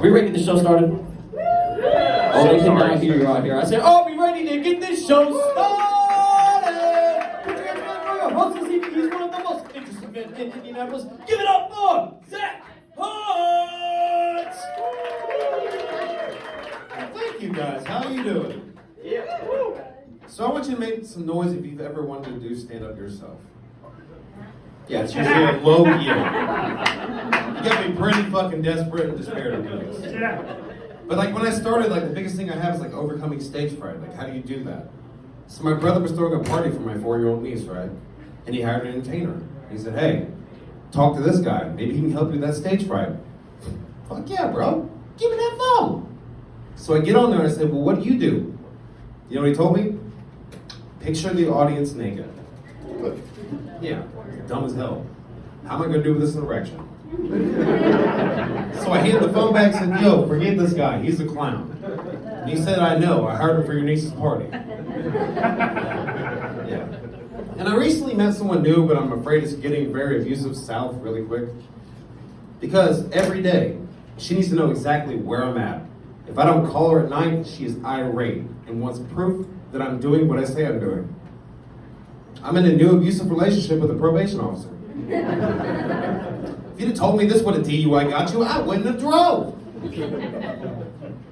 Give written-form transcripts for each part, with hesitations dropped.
Are we ready to get the show started? Oh, they cannot hear you out here. I said, are we ready to get this show started? Put your hands together for your host this evening. He's one of the most interesting men in Indianapolis. Give it up for Zach Hart! Thank you guys. How are you doing? Yeah. So I want you to make some noise if you've ever wanted to do stand-up yourself. Yeah, it's usually a low yield. You got to be pretty fucking desperate and despair to do this. But like when I started, like the biggest thing I have is like overcoming stage fright. Like how do you do that? So my brother was throwing a party for my 4-year-old niece, right? And he hired an entertainer. He said, hey, talk to this guy. Maybe he can help you with that stage fright. Fuck yeah, bro. Give me that phone. So I get on there and I said, well, what do? You know what he told me? Picture the audience naked. Yeah, dumb as hell. How am I gonna do with this erection? So I handed the phone back and said, yo, forget this guy, he's a clown. And he said, I know, I hired him for your niece's party. Yeah. And I recently met someone new, but I'm afraid it's getting very abusive south really quick. Because every day, she needs to know exactly where I'm at. If I don't call her at night, she is irate and wants proof that I'm doing what I say I'm doing. I'm in a new abusive relationship with a probation officer. If you'd have told me this would have DUI got you, I wouldn't have drove.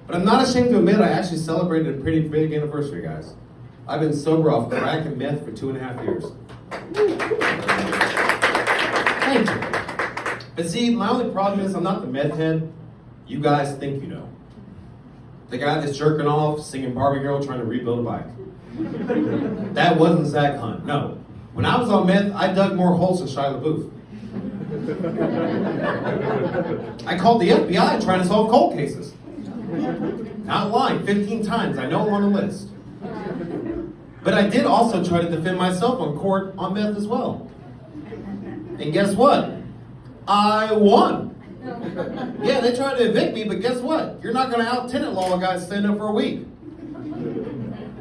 But I'm not ashamed to admit I actually celebrated a pretty big anniversary, guys. I've been sober off crack and meth for 2.5 years. Thank you. But see, my only problem is I'm not the meth head you guys think you know. The guy that's jerking off, singing Barbie Girl, trying to rebuild a bike. That wasn't Zach Hunt, no. When I was on meth, I dug more holes than Shia LaBeouf. I called the FBI trying to solve cold cases. Not lying, 15 times, I know I'm on the list. But I did also try to defend myself on court on meth as well. And guess what? I won. Yeah, they tried to evict me, but guess what? You're not going to out-tenant law a guy stand up for a week.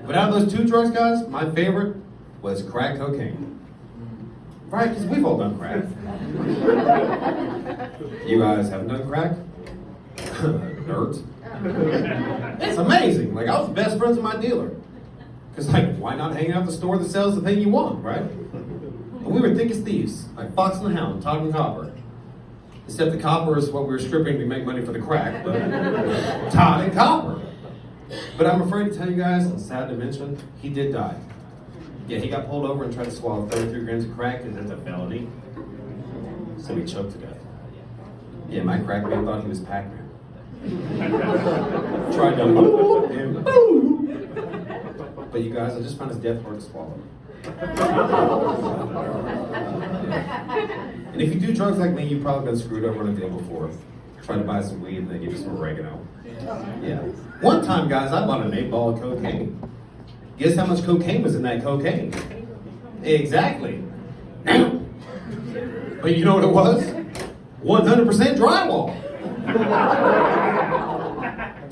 But out of those 2 drugs, guys, my favorite was crack cocaine. Right, because we've all done crack. You guys haven't done crack? Nerds. It's amazing. Like, I was best friends with my dealer. Because, like, why not hang out at the store that sells the thing you want, right? And we were thick as thieves, like Fox and the Hound, Todd and Copper. Except the copper is what we were stripping to make money for the crack, but Todd and Copper. But I'm afraid to tell you guys, and sad to mention, he did die. Yeah, he got pulled over and tried to swallow 33 grams of crack, and that's a felony. So he choked to death. Yeah, my crack man thought he was Pac-Man. Tried to and but you guys, I just found his death hard to swallow. And if you do drugs like me, you've probably been screwed over on a deal before. Trying to buy some weed and they give you some oregano. Yeah. One time, guys, I bought an 8-ball of cocaine. Guess how much cocaine was in that cocaine? Exactly. But you know what it was? 100% drywall.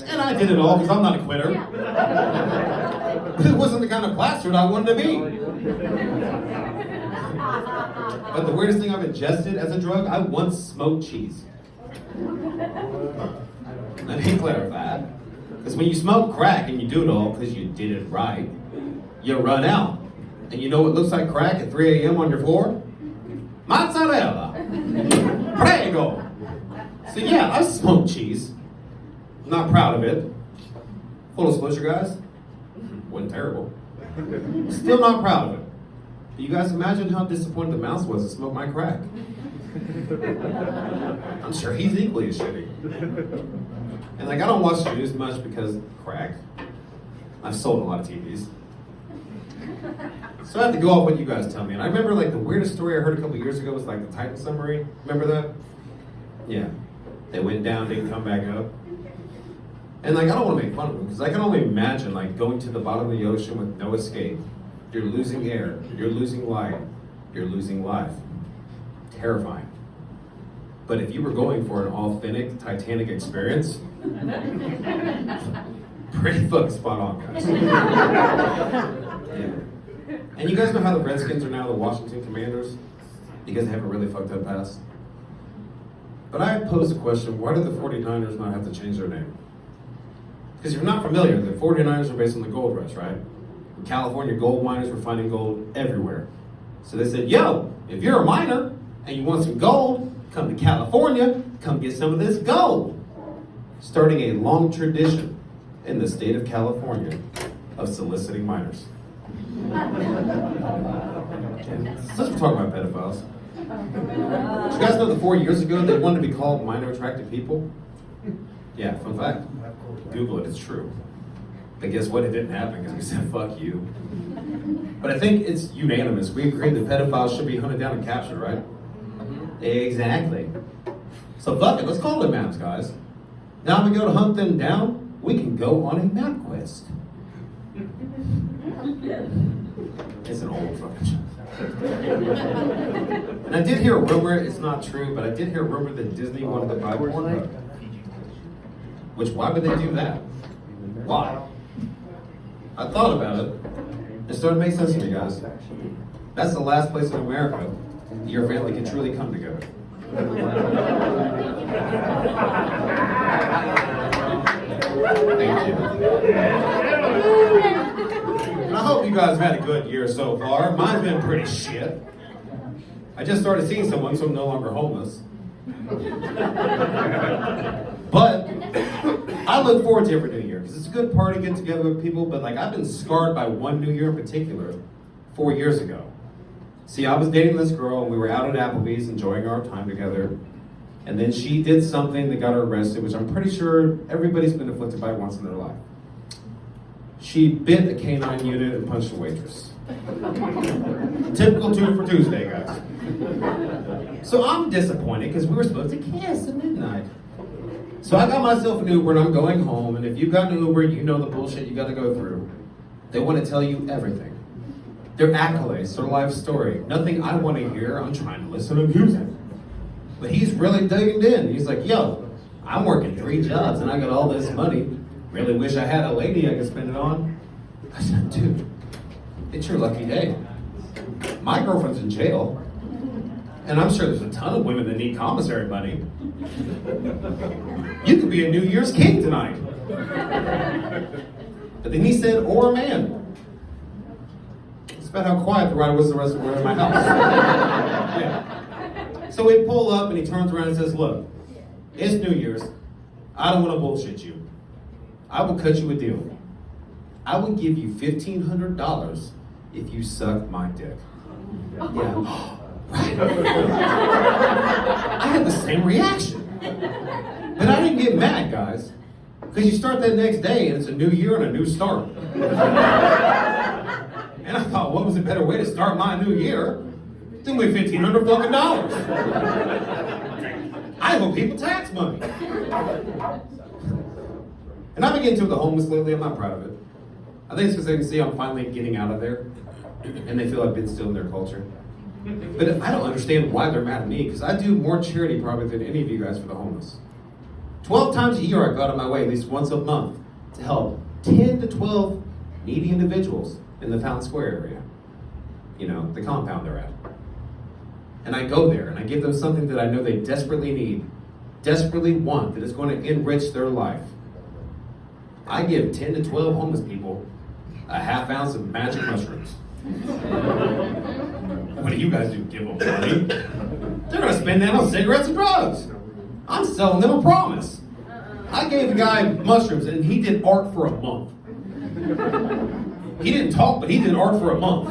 And I did it all because I'm not a quitter. But it wasn't the kind of bastard I wanted to be. But the weirdest thing I've ingested as a drug, I once smoked cheese. Let me clarify. Because when you smoke crack and you do it all because you did it right, you run out. And you know what looks like crack at 3 a.m. on your floor? Mozzarella. Prego. So yeah, I smoked cheese. I'm not proud of it. Full disclosure, guys. Wasn't terrible. Still not proud of it. You guys imagine how disappointed the mouse was to smoke my crack. I'm sure he's equally as shitty. And like, I don't watch the news much because crack. I've sold a lot of TVs. So I have to go off what you guys tell me. And I remember like the weirdest story I heard a couple years ago was like the Titan submarine. Remember that? Yeah. They went down, didn't come back up. And like, I don't want to make fun of them because I can only imagine like going to the bottom of the ocean with no escape. You're losing air, you're losing light, you're losing life. Terrifying. But if you were going for an authentic Titanic experience, pretty fucking spot on, guys. Yeah. And you guys know how the Redskins are now the Washington Commanders? Because they have a really fucked up past. But I posed the question, why did the 49ers not have to change their name? Because if you're not familiar, the 49ers are based on the gold rush, right? In California, gold miners were finding gold everywhere. So they said, yo, if you're a miner and you want some gold, come to California, come get some of this gold. Starting a long tradition in the state of California of soliciting miners. Since we're talking about pedophiles, did you guys know that 4 years ago they wanted to be called minor attracted people? Yeah, fun fact. Google it, it's true. But guess what? It didn't happen because we said, fuck you. But I think it's unanimous. We agree that pedophiles should be hunted down and captured, right? Exactly. So fuck it, let's call them maps, guys. Now we go to hunt them down, we can go on a map quest. It's an old fucking show. And I did hear a rumor, it's not true, but I did hear a rumor that Disney wanted to buy Pornhub. Which, why would they do that? Why? I thought about it. It started to make sense to me, guys. That's the last place in America your family can truly come together. Thank you. And I hope you guys have had a good year so far. Mine's been pretty shit. I just started seeing someone, so I'm no longer homeless. But I look forward to every New Year because it's a good party, get together with people. But like, I've been scarred by one New Year in particular 4 years ago. See, I was dating this girl and we were out at Applebee's enjoying our time together. And then she did something that got her arrested, which I'm pretty sure everybody's been afflicted by once in their life. She bit a canine unit and punched a waitress. Typical Two for Tuesday, guys. So I'm disappointed because we were supposed to kiss at midnight. So I got myself an Uber and I'm going home. And if you've got an Uber, you know the bullshit you got to go through. They want to tell you everything. Their accolades, their life story. Nothing I want to hear. I'm trying to listen to music. But he's really digging in. He's like, yo, I'm working 3 jobs and I got all this money. Really wish I had a lady I could spend it on. I said, dude, it's your lucky day. My girlfriend's in jail. And I'm sure there's a ton of women that need commissary money. You could be a New Year's king tonight. But then he said, or a man. It's about how quiet the ride was the rest of the way in my house. Yeah. So we pull up and he turns around and says, look, it's New Year's. I don't want to bullshit you. I will cut you a deal. I will give you $1,500 if you suck my dick. Yeah. Right. I had the same reaction. But I didn't get mad, guys. Because you start that next day and it's a new year and a new start. And I thought, what was a better way to start my new year than with $1,500 fucking dollars? I owe people tax money. And I've been getting to the homeless lately. I'm not proud of it. I think it's because they can see I'm finally getting out of there and they feel I've been still in their culture. But I don't understand why they're mad at me because I do more charity probably than any of you guys for the homeless. 12 times a year I go out of my way, at least once a month, to help 10 to 12 needy individuals in the Fountain Square area. You know, the compound they're at. And I go there and I give them something that I know they desperately need, desperately want, that is going to enrich their life. I give 10 to 12 homeless people a ½ ounce of magic mushrooms. What do you guys do? Give them money? They're going to spend that on cigarettes and drugs. I'm selling them a promise. I gave a guy mushrooms and he did art for a month. He didn't talk, but he did art for a month.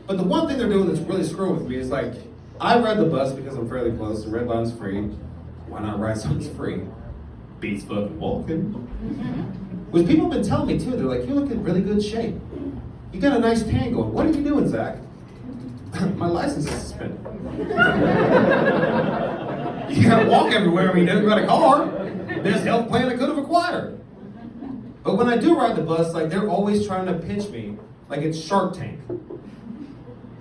But the one thing they're doing that's really screwing with me is like, I ride the bus because I'm fairly close, the red line's free. Why not ride something that's free? Beats fucking walking. Which people have been telling me too, they're like, you look in really good shape. You got a nice tan going. What are you doing, Zach? My license is suspended. You gotta walk everywhere when you never got a car. Best health plan I could have acquired. But when I do ride the bus, like they're always trying to pitch me like it's Shark Tank.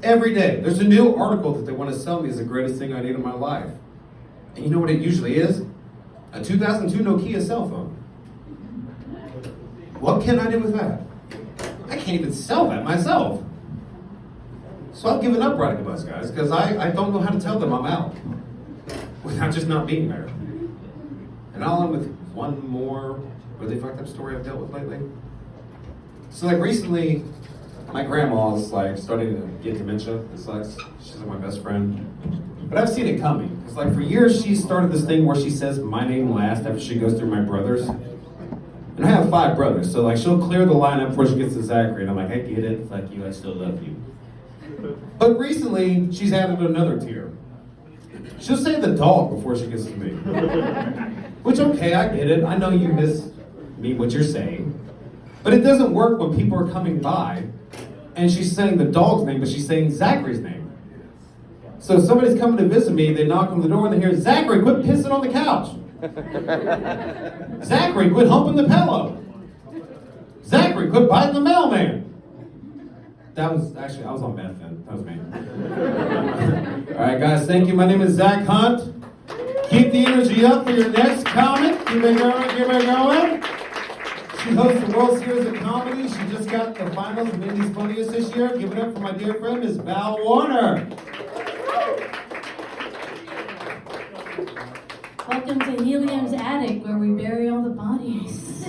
Every day, there's a new article that they want to sell me as the greatest thing I need in my life. And you know what it usually is? A 2002 Nokia cell phone. What can I do with that? I can't even sell that myself. So I've given up riding the bus, guys, because I don't know how to tell them I'm out. without just not being there. And I'll end with one more really fucked up story I've dealt with lately. So like recently, my grandma's like starting to get dementia. It sucks. She's like my best friend. But I've seen it coming. Because like for years she started this thing where she says my name last after she goes through my brothers. And I have 5 brothers, so like she'll clear the line up before she gets to Zachary, and I'm like, I get it, fuck you, I still love you. But recently, she's added another tier. She'll say the dog before she gets to me. Which, okay, I get it, I know you miss me, what you're saying. But it doesn't work when people are coming by, and she's saying the dog's name, but she's saying Zachary's name. So if somebody's coming to visit me, they knock on the door and they hear, Zachary, quit pissing on the couch. Zachary, quit humping the pillow. Zachary, quit biting the mailman. That was, actually, I was on meth then. That was me. Alright guys, thank you. My name is Zach Hunt. Keep the energy up for your next comic. Keep it going, keep it going. She hosts the World Series of Comedy. She just got the finals of Indy's Funniest this year. Give it up for my dear friend, Ms. Val Warner. Welcome to Helium's attic, where we bury all the bodies.